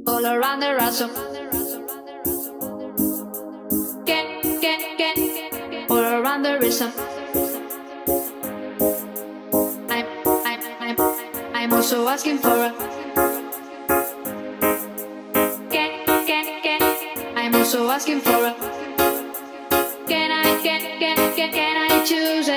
all around the ransom. All around the rhythm. I'm, I'm, I'm, I'm also asking for a. I'm also asking for a. Can I choose